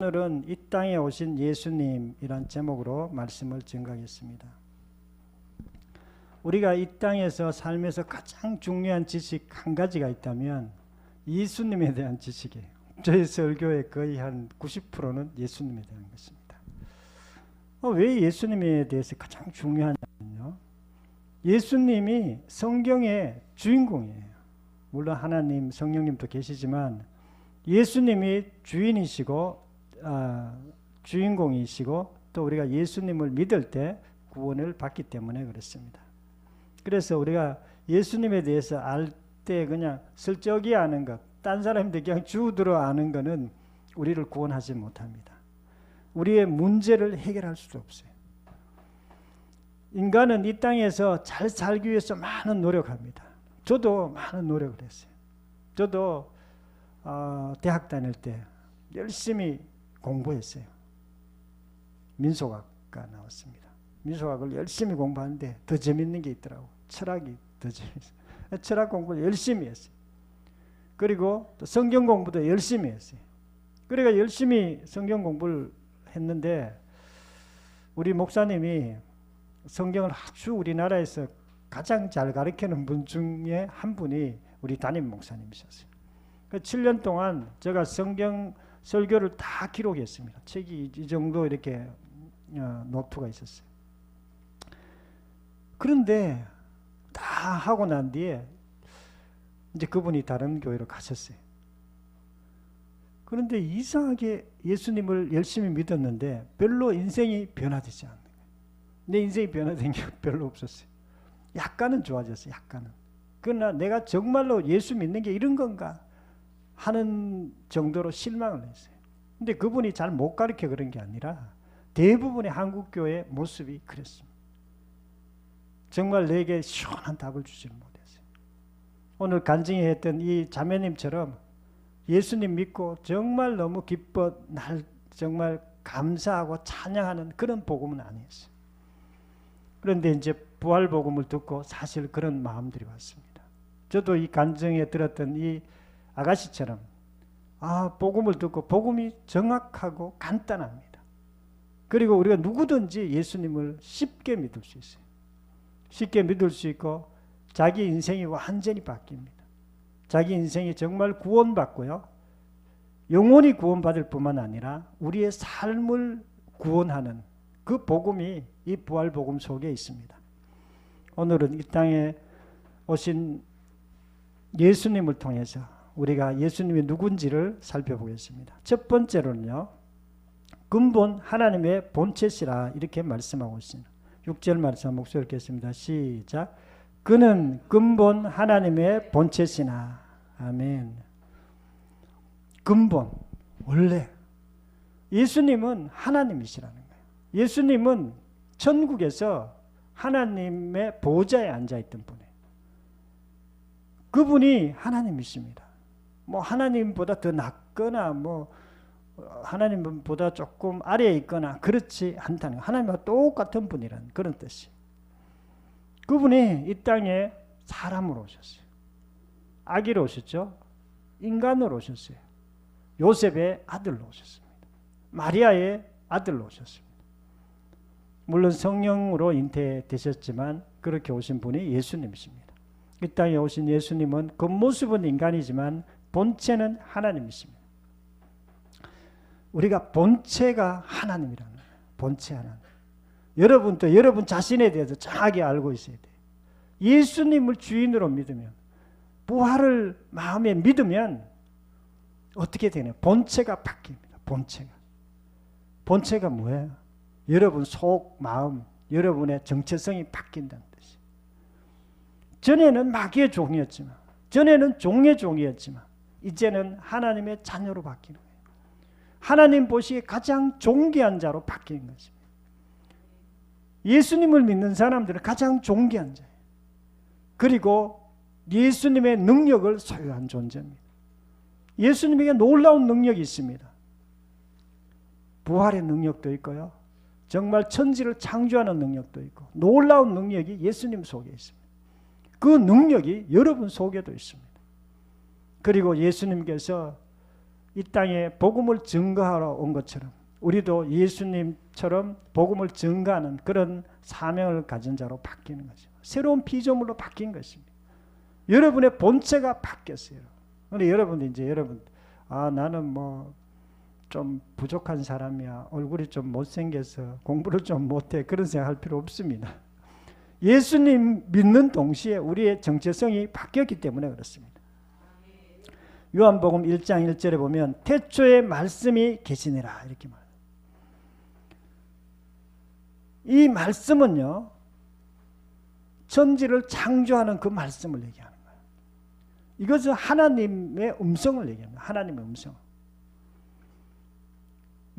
오늘은 이 땅에 오신 예수님이란 제목으로 말씀을 증거하겠습니다. 우리가 이 땅에서 살면서 가장 중요한 지식 한 가지가 있다면 예수님에 대한 지식이에요. 저희 설교의 거의 한 90%는 예수님에 대한 것입니다. 왜 예수님에 대해서 가장 중요하냐면요, 예수님이 성경의 주인공이에요. 물론 하나님, 성령님도 계시지만 예수님이 주인이시고 주인공이시고 또 우리가 예수님을 믿을 때 구원을 받기 때문에 그렇습니다. 그래서 우리가 예수님에 대해서 알 때 그냥 슬쩍이 아는 것, 딴 사람들 그냥 주들어 아는 것은 우리를 구원하지 못합니다. 우리의 문제를 해결할 수도 없어요. 인간은 이 땅에서 잘 살기 위해서 많은 노력합니다. 저도 많은 노력을 했어요. 저도 대학 다닐 때 열심히 공부했어요. 민속학과 나왔습니다. 민속학을 열심히 공부하는데 더 재밌는 게 있더라고. 철학이 더 재밌어요. 철학 공부를 열심히 했어요. 그리고 또 성경 공부도 열심히 했어요. 그러니까 열심히 성경 공부를 했는데 우리 목사님이 성경을 아주 우리나라에서 가장 잘 가르치는 분 중에 한 분이 우리 담임 목사님이셨어요. 7년 동안 제가 성경 설교를 다 기록했습니다. 책이 이 정도 이렇게 노트가 있었어요. 그런데 다 하고 난 뒤에 이제 그분이 다른 교회로 가셨어요. 그런데 이상하게 예수님을 열심히 믿었는데 별로 인생이 변화되지 않는 거예요. 내 인생이 변화된 게 별로 없었어요. 약간은 좋아졌어요. 약간은. 그러나 내가 정말로 예수 믿는 게 이런 건가 하는 정도로 실망을 했어요. 근데 그분이 잘 못 가르쳐 그런 게 아니라 대부분의 한국교회 모습이 그랬습니다. 정말 내게 시원한 답을 주지 못했어요. 오늘 간증히 했던 이 자매님처럼 예수님 믿고 정말 너무 기뻐 날 정말 감사하고 찬양하는 그런 복음은 아니었어요. 그런데 이제 부활 복음을 듣고 사실 그런 마음들이 왔습니다. 저도 이 간증에 들었던 이 아가씨처럼 복음을 듣고 복음이 정확하고 간단합니다. 그리고 우리가 누구든지 예수님을 쉽게 믿을 수 있어요. 쉽게 믿을 수 있고 자기 인생이 완전히 바뀝니다. 자기 인생이 정말 구원받고요, 영원히 구원받을 뿐만 아니라 우리의 삶을 구원하는 그 복음이 이 부활 복음 속에 있습니다. 오늘은 이 땅에 오신 예수님을 통해서 우리가 예수님이 누군지를 살펴보겠습니다. 첫 번째로는요, 근본 하나님의 본체시라 이렇게 말씀하고 있습니다. 6절 말씀 목소리 읽겠습니다. 시작. 그는 근본 하나님의 본체시나. 아멘. 근본, 원래 예수님은 하나님이시라는 거예요. 예수님은 천국에서 하나님의 보좌에 앉아있던 분이에요. 그분이 하나님이십니다. 뭐 하나님보다 더 낫거나 뭐 하나님보다 조금 아래에 있거나 그렇지 않다는 거예요. 하나님과 똑같은 분이라는 그런 뜻이에요. 그분이 이 땅에 사람으로 오셨어요. 아기로 오셨죠. 인간으로 오셨어요. 요셉의 아들로 오셨습니다. 마리아의 아들로 오셨습니다. 물론 성령으로 잉태되셨지만 그렇게 오신 분이 예수님이십니다. 이 땅에 오신 예수님은 겉모습은 인간이지만 본체는 하나님이십니다. 우리가 본체가 하나님이라는 거예요. 본체 하나님. 여러분도 여러분 자신에 대해서 정확히 알고 있어야 돼요. 예수님을 주인으로 믿으면, 부활을 마음에 믿으면 어떻게 되나요? 본체가 바뀝니다. 본체가 뭐예요? 여러분 속, 마음, 여러분의 정체성이 바뀐다는 뜻이에요. 전에는 마귀의 종이었지만, 전에는 종의 종이었지만 이제는 하나님의 자녀로 바뀌는 거예요. 하나님 보시기에 가장 존귀한 자로 바뀌는 것입니다. 예수님을 믿는 사람들은 가장 존귀한 자예요. 그리고 예수님의 능력을 소유한 존재입니다. 예수님에게 놀라운 능력이 있습니다. 부활의 능력도 있고요, 정말 천지를 창조하는 능력도 있고 놀라운 능력이 예수님 속에 있습니다. 그 능력이 여러분 속에도 있습니다. 그리고 예수님께서 이 땅에 복음을 증거하러 온 것처럼 우리도 예수님처럼 복음을 증거하는 그런 사명을 가진 자로 바뀌는 거죠. 새로운 피조물로 바뀐 것입니다. 여러분의 본체가 바뀌었어요. 근데 여러분도 이제 나는 뭐 좀 부족한 사람이야. 얼굴이 좀 못생겨서 공부를 좀 못해. 그런 생각할 필요 없습니다. 예수님 믿는 동시에 우리의 정체성이 바뀌었기 때문에 그렇습니다. 요한복음 1장 1절에 보면 태초에 말씀이 계시니라 이렇게 말해요. 이 말씀은요, 천지를 창조하는 그 말씀을 얘기하는 거예요. 이것은 하나님의 음성을 얘기합니다. 하나님의 음성.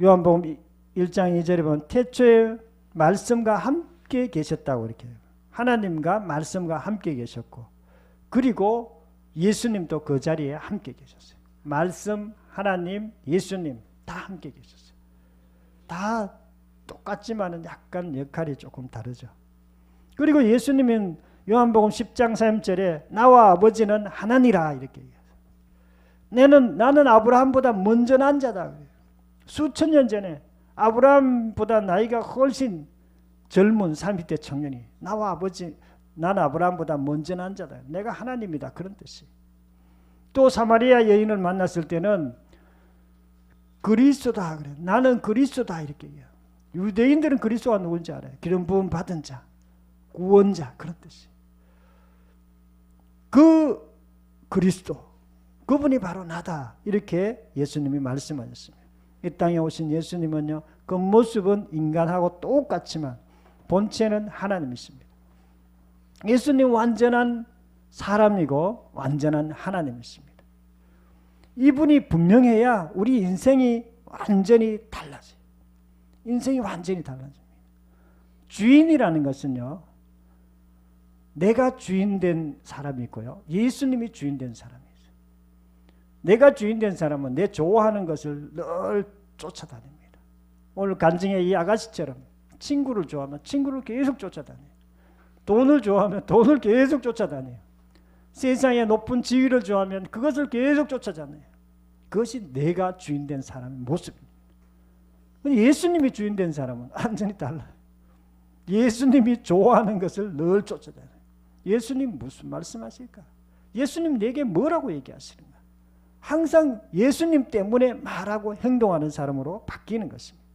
요한복음 1장 2절에 보면 태초에 말씀과 함께 계셨다고 이렇게 해요. 하나님과 말씀과 함께 계셨고, 그리고 예수님도 그 자리에 함께 계셨어요. 말씀, 하나님, 예수님 다 함께 계셨어요. 다 똑같지만은 약간 역할이 조금 다르죠. 그리고 예수님은 요한복음 10장 3절에 나와 아버지는 하나니라 이렇게 얘기해요. 나는 아브라함보다 먼저 난 자다. 수천 년 전에 아브라함보다 나이가 훨씬 젊은 30대 청년이 나와 아버지, 나는 아브라함보다 먼저 난 자다. 내가 하나님이다. 그런 뜻이. 또 사마리아 여인을 만났을 때는 그리스도다 그래. 나는 그리스도다 이렇게 얘기해요. 유대인들은 그리스도가 누군지 알아요. 기름 부음 받은 자, 구원자 그런 뜻이. 그 그리스도, 그분이 바로 나다 이렇게 예수님이 말씀하셨습니다. 이 땅에 오신 예수님은요, 그 모습은 인간하고 똑같지만 본체는 하나님이십니다. 예수님 완전한 사람이고 완전한 하나님이십니다. 이분이 분명해야 우리 인생이 완전히 달라져요. 인생이 완전히 달라집니다. 주인이라는 것은요, 내가 주인된 사람이 있고요, 예수님이 주인된 사람이 있어요. 내가 주인된 사람은 내 좋아하는 것을 늘 쫓아다닙니다. 오늘 간증의 이 아가씨처럼 친구를 좋아하면 친구를 계속 쫓아다녀요. 돈을 좋아하면 돈을 계속 쫓아다녀요. 세상의 높은 지위를 좋아하면 그것을 계속 쫓아다녀요. 그것이 내가 주인된 사람의 모습입니다. 예수님이 주인된 사람은 완전히 달라요. 예수님이 좋아하는 것을 늘 쫓아다녀요. 예수님 무슨 말씀하실까? 예수님 내게 뭐라고 얘기하시는가? 항상 예수님 때문에 말하고 행동하는 사람으로 바뀌는 것입니다.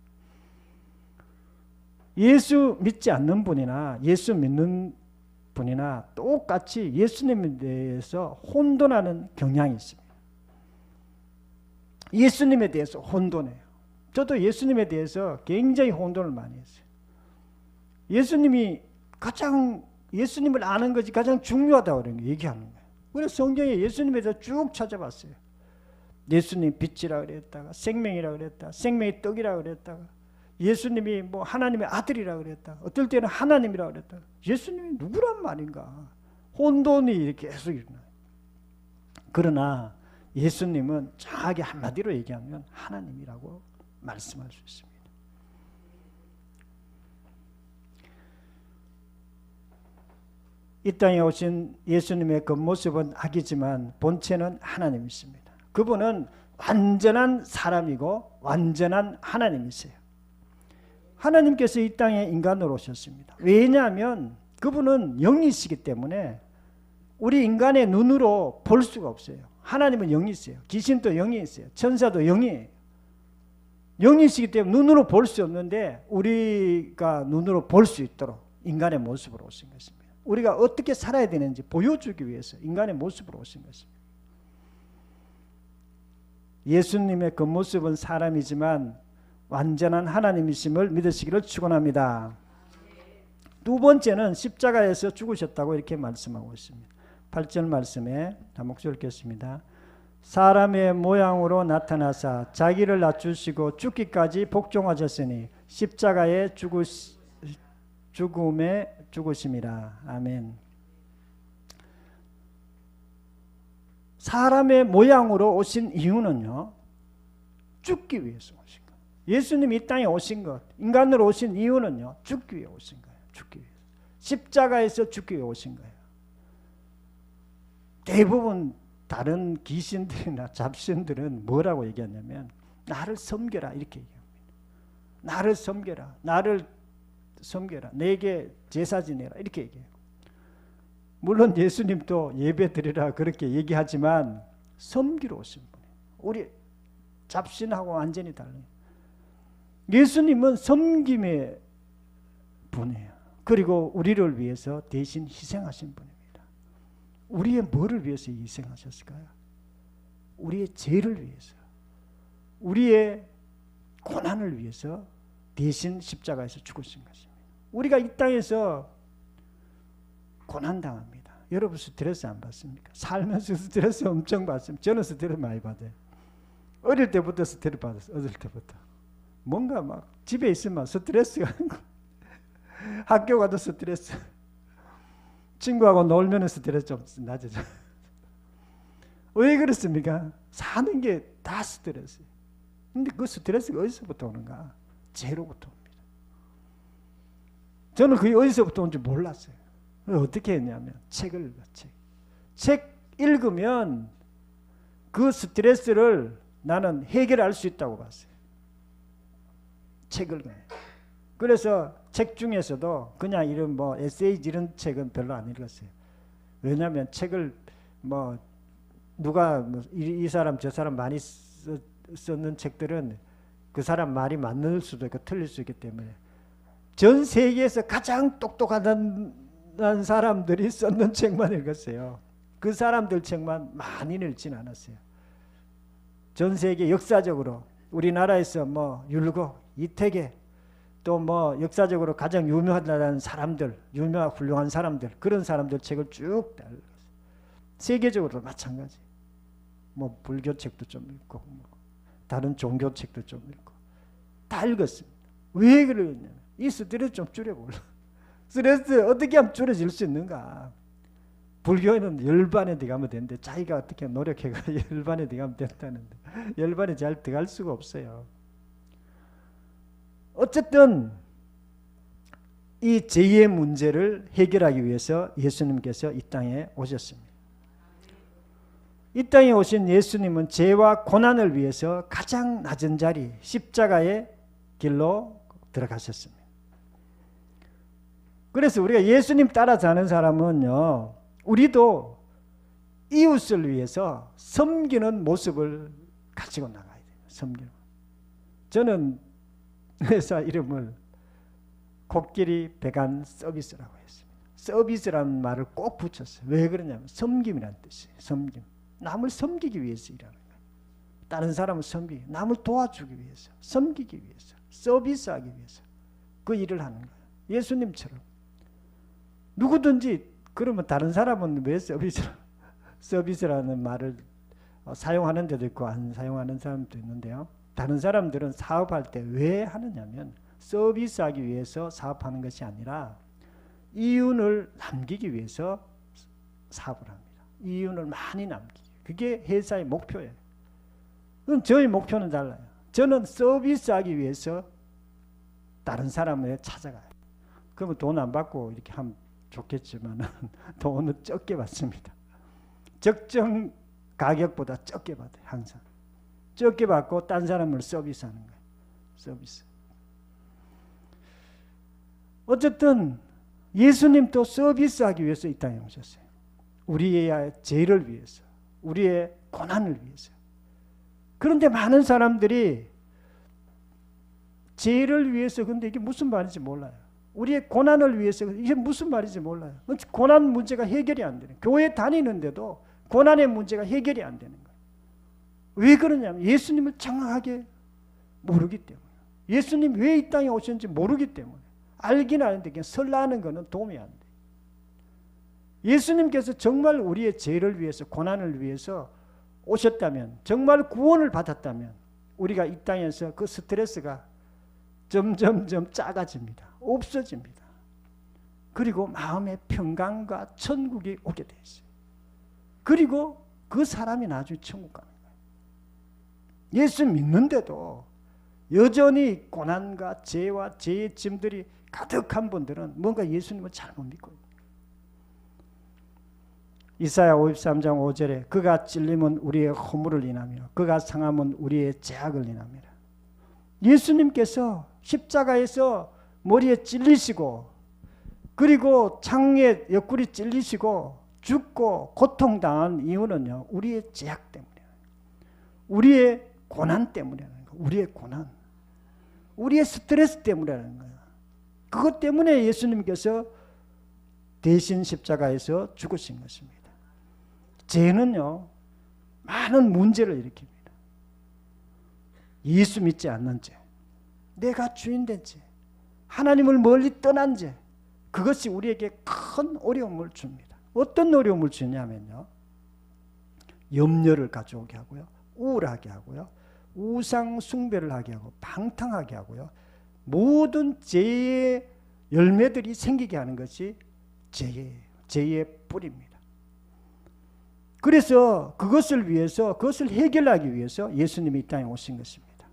예수 믿지 않는 분이나 예수 믿는 분이나 똑같이 예수님에 대해서 혼돈하는 경향이 있습니다. 예수님에 대해서 혼돈해요. 저도 예수님에 대해서 굉장히 혼돈을 많이 했어요. 예수님을 아는 것이 가장 중요하다고 얘기하는 거예요. 그래서 성경에 예수님에 대해서 쭉 찾아봤어요. 예수님 빛이라 그랬다가 생명이라 그랬다가 생명의 떡이라 그랬다가 예수님이 뭐 하나님의 아들이라 그랬다가 어떨 때는 하나님이라 그랬다가 예수님이 누구란 말인가? 혼돈이 계속 일어나요. 그러나 예수님은 정확하게 한마디로 얘기하면 하나님이라고 말씀할 수 있습니다. 이 땅에 오신 예수님의 그 모습은 악이지만 본체는 하나님이십니다. 그분은 완전한 사람이고 완전한 하나님이세요. 하나님께서 이 땅에 인간으로 오셨습니다. 왜냐하면 그분은 영이시기 때문에 우리 인간의 눈으로 볼 수가 없어요. 하나님은 영이 있어요. 귀신도 영이 있어요. 천사도 영이에요. 영이시기 때문에 눈으로 볼 수 없는데 우리가 눈으로 볼 수 있도록 인간의 모습으로 오신 것입니다. 우리가 어떻게 살아야 되는지 보여주기 위해서 인간의 모습으로 오신 것입니다. 예수님의 그 모습은 사람이지만 완전한 하나님이심을 믿으시기를 축원합니다. 두 번째는 십자가에서 죽으셨다고 이렇게 말씀하고 있습니다. 8절 말씀에 한 목소리 읽겠습니다. 사람의 모양으로 나타나사 자기를 낮추시고 죽기까지 복종하셨으니 십자가의 죽음에 죽으심이라. 아멘. 사람의 모양으로 오신 이유는요, 죽기 위해서 오신 거예요. 예수님이 이 땅에 오신 것, 인간으로 오신 이유는요, 죽기 위해 오신 거예요. 죽기 위해. 십자가에서 죽기 위해 오신 거예요. 대부분 다른 귀신들이나 잡신들은 뭐라고 얘기하냐면 나를 섬겨라 이렇게 얘기합니다. 나를 섬겨라. 나를 섬겨라. 내게 제사 지내라 이렇게 얘기해요. 물론 예수님도 예배 드리라 그렇게 얘기하지만 섬기러 오신 분이에요. 우리 잡신하고 완전히 달라요. 예수님은 섬김의 분이에요. 그리고 우리를 위해서 대신 희생하신 분입니다. 우리의 뭐를 위해서 희생하셨을까요? 우리의 죄를 위해서, 우리의 고난을 위해서 대신 십자가에서 죽으신 것입니다. 우리가 이 땅에서 고난당합니다. 여러분 스트레스 안 받습니까? 살면서 스트레스 엄청 받습니다. 저는 스트레스 많이 받아요. 어릴 때부터 스트레스 받았어요. 어릴 때부터. 뭔가 막 집에 있으면 스트레스가 학교 가도 스트레스, 친구하고 놀면 스트레스 좀 낮아져. 왜 그렇습니까? 사는 게 다 스트레스. 근데 그 스트레스가 어디서부터 오는가? 죄로부터 옵니다. 저는 그게 어디서부터 온지 몰랐어요. 어떻게 했냐면 책을 읽어. 책 읽으면 그 스트레스를 나는 해결할 수 있다고 봤어요. 책을 읽어요. 그래서 책 중에서도 그냥 이런 뭐 에세이 이런 책은 별로 안 읽었어요. 왜냐하면 책을 뭐 누가 뭐 이 사람 저 사람 많이 썼는 책들은 그 사람 말이 맞는 수도 있고 틀릴 수 있기 때문에 전 세계에서 가장 똑똑한 사람들이 썼는 책만 읽었어요. 그 사람들 책만 많이 읽지는 않았어요. 전 세계 역사적으로 우리나라에서 뭐 율곡, 이태계 또 뭐 역사적으로 가장 유명하다는 사람들, 유명하고 훌륭한 사람들, 그런 사람들 책을 쭉 다 읽었어요. 세계적으로 마찬가지. 뭐 불교 책도 좀 읽고 뭐 다른 종교 책도 좀 읽고 다 읽었습니다. 왜 그러냐면 이 스트레스 좀 줄여보려. 스트레스 어떻게 하면 줄여질 수 있는가? 불교에는 열반에 들어가면 되는데 자기가 어떻게 노력해가 열반에 들어가면 된다는데 열반에 잘 들어갈 수가 없어요. 어쨌든 이 죄의 문제를 해결하기 위해서 예수님께서 이 땅에 오셨습니다. 이 땅에 오신 예수님은 죄와 고난을 위해서 가장 낮은 자리 십자가의 길로 들어가셨습니다. 그래서 우리가 예수님 따라 사는 사람은요, 우리도 이웃을 위해서 섬기는 모습을 가지고 나가야 돼요. 섬기는. 저는 회사 이름을 코끼리 배관 서비스라고 했습니다. 서비스라는 말을 꼭 붙였어요. 왜 그러냐면 섬김이라는 뜻이에요. 섬김. 남을 섬기기 위해서 일하는 거예요. 다른 사람을 섬기기, 남을 도와주기 위해서, 섬기기 위해서, 서비스하기 위해서 그 일을 하는 거예요. 예수님처럼. 누구든지 그러면 다른 사람은 왜 서비스라는 말을 사용하는 데도 있고 안 사용하는 사람도 있는데요. 다른 사람들은 사업할 때 왜 하느냐면 서비스하기 위해서 사업하는 것이 아니라 이윤을 남기기 위해서 사업을 합니다. 이윤을 많이 남기기. 그게 회사의 목표예요. 그럼 저희 목표는 달라요. 저는 서비스하기 위해서 다른 사람을 찾아가요. 그러면 돈 안 받고 이렇게 하면 좋겠지만 돈은 적게 받습니다. 적정 가격보다 적게 받아요. 항상. 적게 받고 딴 사람을 서비스하는 거예요. 서비스. 어쨌든 예수님도 서비스하기 위해서 이 땅에 오셨어요. 우리의 죄를 위해서, 우리의 고난을 위해서. 그런데 많은 사람들이 죄를 위해서, 근데 이게 무슨 말인지 몰라요. 우리의 고난을 위해서, 이게 무슨 말인지 몰라요. 고난 문제가 해결이 안 되는 거예요. 교회 다니는데도 고난의 문제가 해결이 안 되는 거예요. 왜 그러냐면 예수님을 정확하게 모르기 때문에. 예수님 왜 이 땅에 오셨는지 모르기 때문에. 알긴 아는데 그냥 설라하는 것은 도움이 안 돼. 예수님께서 정말 우리의 죄를 위해서, 고난을 위해서 오셨다면, 정말 구원을 받았다면 우리가 이 땅에서 그 스트레스가 점점점 작아집니다. 없어집니다. 그리고 마음의 평강과 천국이 오게 돼 있어요. 그리고 그 사람이 나중에 천국 가는 거예요. 예수 믿는데도 여전히 고난과 죄와 죄의 짐들이 가득한 분들은 뭔가 예수님을 잘못 믿고 있는 거예요. 이사야 53장 5절에 그가 찔림은 우리의 허물을 인하며 그가 상함은 우리의 죄악을 인함이라. 예수님께서 십자가에서 머리에 찔리시고 그리고 창에 옆구리 찔리시고 죽고 고통당한 이유는요, 우리의 죄악 때문이에요. 우리의 고난 때문이라는 거예요. 우리의 고난, 우리의 스트레스 때문이라는 거예요. 그것 때문에 예수님께서 대신 십자가에서 죽으신 것입니다. 죄는요, 많은 문제를 일으킵니다. 예수 믿지 않는 죄, 내가 주인된 죄, 하나님을 멀리 떠난 죄, 그것이 우리에게 큰 어려움을 줍니다. 어떤 어려움을 주냐면요, 염려를 가져오게 하고요, 우울하게 하고요, 우상 숭배를 하게 하고 방탕하게 하고요, 모든 죄의 열매들이 생기게 하는 것이 죄예요. 죄의 뿌리입니다. 그래서 그것을 위해서, 그것을 해결하기 위해서 예수님이 이 땅에 오신 것입니다.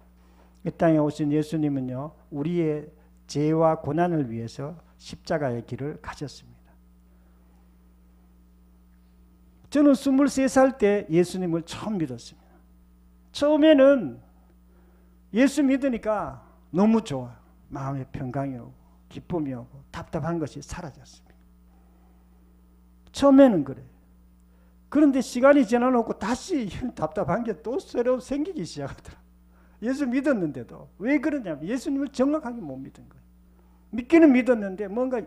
이 땅에 오신 예수님은요, 우리의 죄와 고난을 위해서 십자가의 길을 가셨습니다. 저는 23살 때 예수님을 처음 믿었습니다. 처음에는 예수 믿으니까 너무 좋아요. 마음에 평강이 오고 기쁨이 오고 답답한 것이 사라졌습니다. 처음에는 그래요. 그런데 시간이 지나놓고 다시 답답한 게 또 새로 생기기 시작하더라. 예수 믿었는데도. 왜 그러냐면 예수님을 정확하게 못 믿은 거예요. 믿기는 믿었는데 뭔가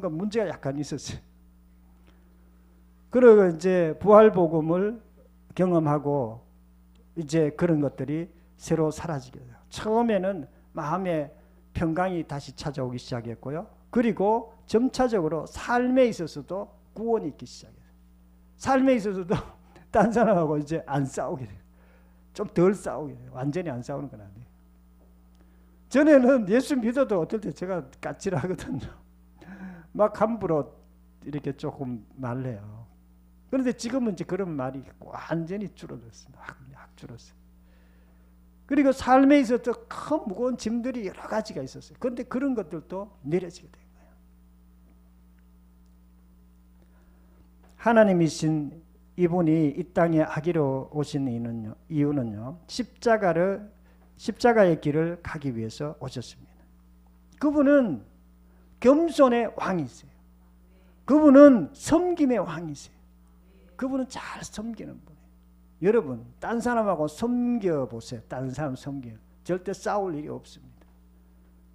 문제가 약간 있었어요. 그리고 이제 부활복음을 경험하고 이제 그런 것들이 새로 사라지게 돼요. 처음에는 마음에 평강이 다시 찾아오기 시작했고요. 그리고 점차적으로 삶에 있어서도 구원이 있기 시작해요. 삶에 있어서도 딴 사람하고 이제 안 싸우게 돼요. 좀 덜 싸우게 돼요. 완전히 안 싸우는 건 아니에요. 전에는 예수 믿어도 어떨 때 제가 까칠하거든요. 막 함부로 이렇게 조금 말해요. 그런데 지금은 이제 그런 말이 완전히 줄어들었습니다. 확 줄었어요. 그리고 삶에 있어서 큰 무거운 짐들이 여러 가지가 있었어요. 그런데 그런 것들도 내려지게 된 거예요. 하나님이신 이분이 이 땅에 하기로 오신 이유는요, 십자가의 길을 가기 위해서 오셨습니다. 그분은 겸손의 왕이세요. 그분은 섬김의 왕이세요. 그분은 잘 섬기는 분이에요. 여러분, 딴 사람하고 섬겨보세요. 딴 사람 섬겨요. 절대 싸울 일이 없습니다.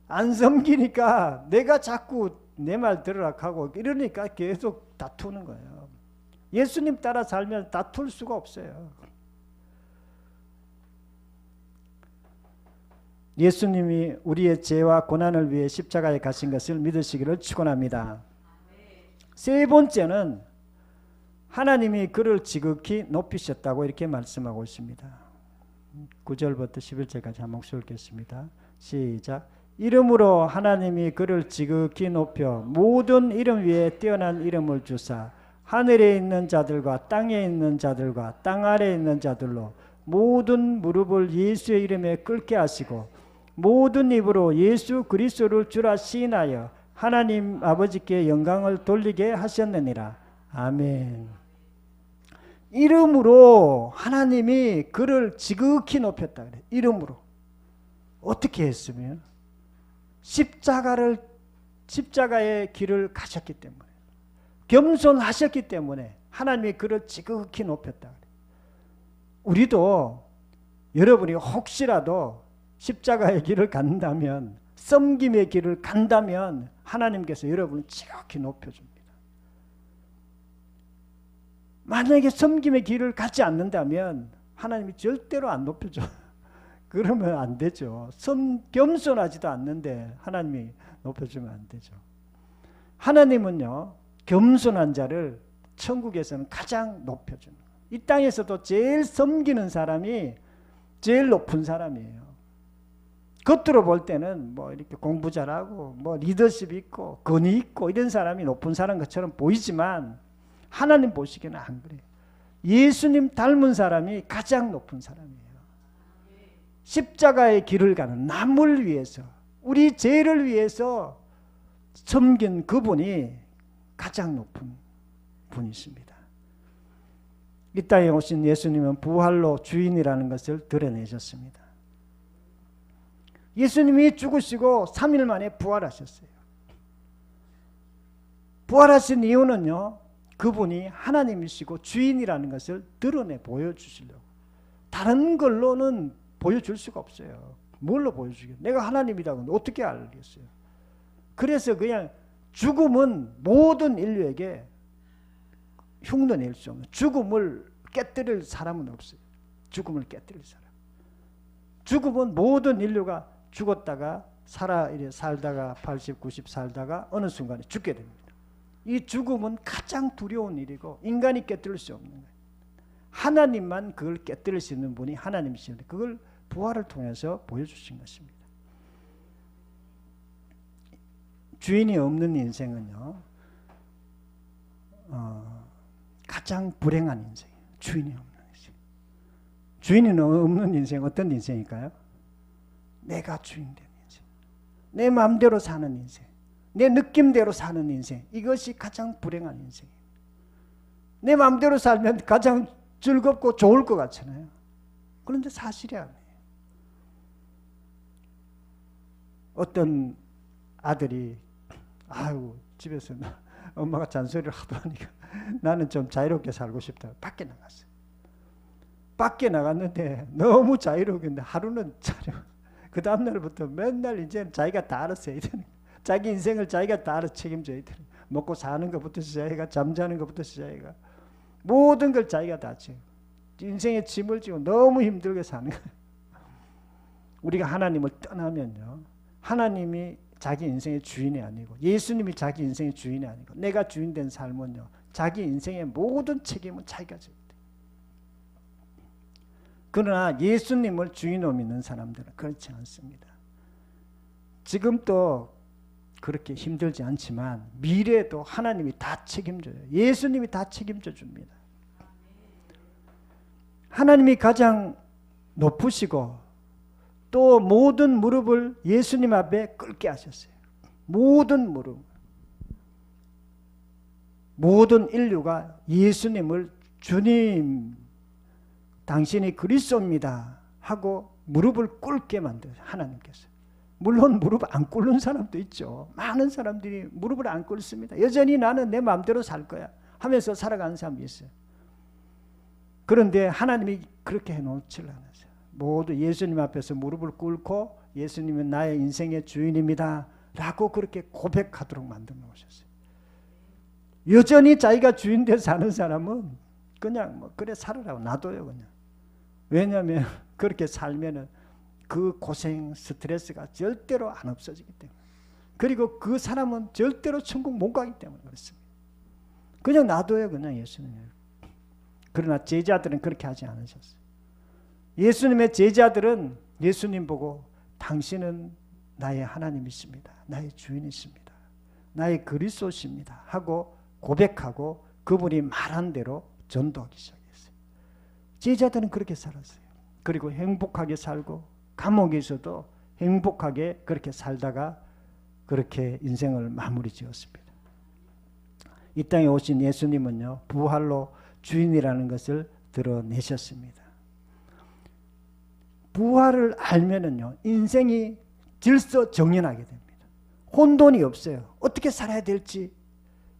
안 섬기니까 내가 자꾸 내 말 들으라 하고 이러니까 계속 다투는 거예요. 예수님 따라 살면 다툴 수가 없어요. 예수님이 우리의 죄와 고난을 위해 십자가에 가신 것을 믿으시기를 축원합니다. 세 번째는 하나님이 그를 지극히 높이셨다고 이렇게 말씀하고 있습니다. 9절부터 11절까지 한 목소리 읽겠습니다. 시작. 이름으로 하나님이 그를 지극히 높여 모든 이름 위에 뛰어난 이름을 주사 하늘에 있는 자들과 땅에 있는 자들과 땅 아래에 있는 자들로 모든 무릎을 예수의 이름에 꿇게 하시고 모든 입으로 예수 그리스도를 주라 시인하여 하나님 아버지께 영광을 돌리게 하셨느니라. 아멘. 이름으로 하나님이 그를 지극히 높였다 그래. 이름으로. 어떻게 했으면? 십자가의 길을 가셨기 때문에, 겸손하셨기 때문에 하나님이 그를 지극히 높였다 그래. 우리도 여러분이 혹시라도 십자가의 길을 간다면, 섬김의 길을 간다면 하나님께서 여러분을 지극히 높여줍니다. 만약에 섬김의 길을 가지 않는다면 하나님이 절대로 안 높여줘. 그러면 안 되죠. 겸손하지도 않는데 하나님이 높여주면 안 되죠. 하나님은요, 겸손한 자를 천국에서는 가장 높여주는 거예요. 이 땅에서도 제일 섬기는 사람이 제일 높은 사람이에요. 겉으로 볼 때는 뭐 이렇게 공부 잘하고 뭐 리더십 있고 권위 있고 이런 사람이 높은 사람 것처럼 보이지만 하나님 보시기에는 안 그래요. 예수님 닮은 사람이 가장 높은 사람이에요. 십자가의 길을 가는 남을 위해서, 우리 죄를 위해서 섬긴 그분이 가장 높은 분이십니다. 이 땅에 오신 예수님은 부활로 주인이라는 것을 드러내셨습니다. 예수님이 죽으시고 3일 만에 부활하셨어요. 부활하신 이유는요, 그분이 하나님이시고 주인이라는 것을 드러내 보여주시려고. 다른 걸로는 보여줄 수가 없어요. 뭘로 보여주겠어요? 내가 하나님이라고 어떻게 알겠어요? 그래서 그냥 죽음은 모든 인류에게 흉내낼 수 없는, 죽음을 깨뜨릴 사람은 없어요. 죽음을 깨뜨릴 사람. 죽음은 모든 인류가 죽었다가 살다가 80, 90 살다가 어느 순간에 죽게 됩니다. 이 죽음은 가장 두려운 일이고 인간이 깨뜨릴 수 없는 거예요. 하나님만 그걸 깨뜨릴 수 있는 분이 하나님이시는데 그걸 부활을 통해서 보여주신 것입니다. 주인이 없는 인생은요, 가장 불행한 인생이에요. 주인이 없는 인생. 주인이 없는 인생 어떤 인생일까요? 내가 주인 된 인생. 내 마음대로 사는 인생. 내 느낌대로 사는 인생. 이것이 가장 불행한 인생이에요. 내 마음대로 살면 가장 즐겁고 좋을 것 같잖아요. 그런데 사실이 아니에요. 어떤 아들이 집에서 엄마가 잔소리를 하도 하니까 나는 좀 자유롭게 살고 싶다. 밖에 나갔어요. 밖에 나갔는데 너무 자유로운데 하루는 그 다음 날부터 맨날 이제는 자기가 다 알아서 해야 되는, 자기 인생을 자기가 다 알아서 책임져야 되는, 먹고 사는 것부터 시작해가 잠자는 것부터 시작해가 모든 걸 자기가 다 지고 인생의 짐을 지고 너무 힘들게 사는 거예요. 우리가 하나님을 떠나면요, 하나님이 자기 인생의 주인이 아니고 예수님이 자기 인생의 주인이 아니고 내가 주인 된 삶은요, 자기 인생의 모든 책임은 자기가 져야 돼요. 그러나 예수님을 주인으로 믿는 사람들은 그렇지 않습니다. 지금도 그렇게 힘들지 않지만 미래에도 하나님이 다 책임져요. 예수님이 다 책임져 줍니다. 하나님이 가장 높으시고 또 모든 무릎을 예수님 앞에 꿇게 하셨어요. 모든 무릎, 모든 인류가 예수님을 주님, 당신이 그리스도입니다 하고 무릎을 꿇게 만들어요. 하나님께서. 물론 무릎 안 꿇는 사람도 있죠. 많은 사람들이 무릎을 안 꿇습니다. 여전히 나는 내 마음대로 살 거야 하면서 살아가는 사람이 있어요. 그런데 하나님이 그렇게 해놓지 않으세요. 모두 예수님 앞에서 무릎을 꿇고 예수님은 나의 인생의 주인입니다 라고 그렇게 고백하도록 만들어 놓으셨어요. 여전히 자기가 주인 돼 사는 사람은 그냥 그래 살으라고 놔둬요. 그냥. 왜냐하면 그렇게 살면은 그 고생 스트레스가 절대로 안 없어지기 때문에, 그리고 그 사람은 절대로 천국 못 가기 때문에 그렇습니다. 그냥 놔둬요. 그냥 예수님을. 그러나 제자들은 그렇게 하지 않으셨어요. 예수님의 제자들은 예수님 보고 당신은 나의 하나님이십니다. 나의 주인이십니다. 나의 그리스도십니다 하고 고백하고 그분이 말한 대로 전도하기 시작했어요. 제자들은 그렇게 살았어요. 그리고 행복하게 살고 감옥에서도 행복하게 그렇게 살다가 그렇게 인생을 마무리 지었습니다. 이 땅에 오신 예수님은요, 부활로 주인이라는 것을 드러내셨습니다. 부활을 알면은요, 인생이 질서정연하게 됩니다. 혼돈이 없어요. 어떻게 살아야 될지,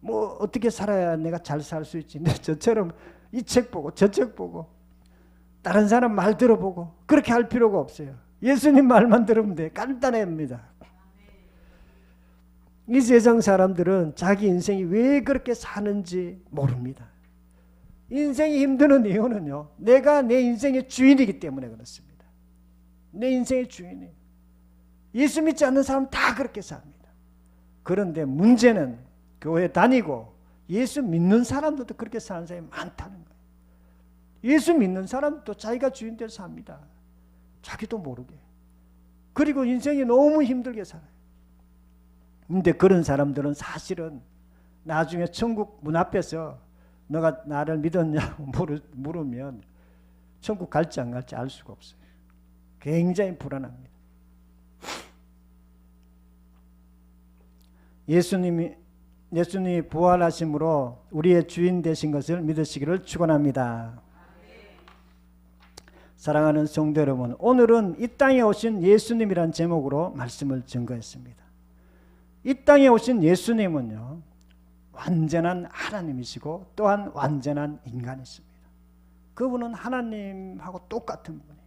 어떻게 살아야 내가 잘 살 수 있지. 저처럼 이 책 보고 저 책 보고 다른 사람 말 들어보고 그렇게 할 필요가 없어요. 예수님 말만 들으면 돼. 간단합니다. 이 세상 사람들은 자기 인생이 왜 그렇게 사는지 모릅니다. 인생이 힘드는 이유는요, 내가 내 인생의 주인이기 때문에 그렇습니다. 내 인생의 주인이에요. 예수 믿지 않는 사람 다 그렇게 삽니다. 그런데 문제는 교회 다니고 예수 믿는 사람들도 그렇게 사는 사람이 많다는 거예요. 예수 믿는 사람도 자기가 주인대로 삽니다. 자기도 모르게. 그리고 인생이 너무 힘들게 살아요. 근데 그런 사람들은 사실은 나중에 천국 문 앞에서 너가 나를 믿었냐고 물으면 천국 갈지 안 갈지 알 수가 없어요. 굉장히 불안합니다. 예수님이 예수님이 부활하심으로 우리의 주인 되신 것을 믿으시기를 축원합니다. 사랑하는 성도 여러분, 오늘은 이 땅에 오신 예수님이란 제목으로 말씀을 증거했습니다. 이 땅에 오신 예수님은요, 완전한 하나님이시고 또한 완전한 인간이십니다. 그분은 하나님하고 똑같은 분이에요.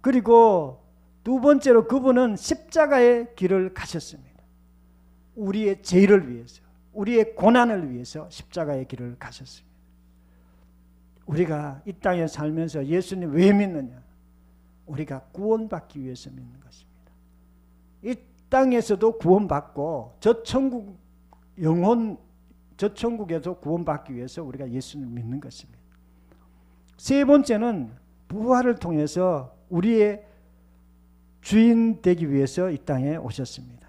그리고 두 번째로 그분은 십자가의 길을 가셨습니다. 우리의 죄를 위해서, 우리의 고난을 위해서 십자가의 길을 가셨습니다. 우리가 이 땅에 살면서 예수님 왜 믿느냐? 우리가 구원받기 위해서 믿는 것입니다. 이 땅에서도 구원받고 저 천국에서 구원받기 위해서 우리가 예수님을 믿는 것입니다. 세 번째는 부활을 통해서 우리의 주인 되기 위해서 이 땅에 오셨습니다.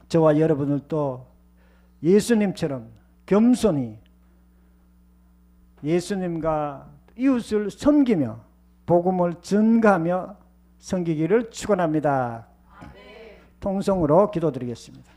저와 여러분들도 예수님처럼 겸손히 예수님과 이웃을 섬기며 복음을 전가하며 섬기기를 축원합니다. 통성으로 기도드리겠습니다.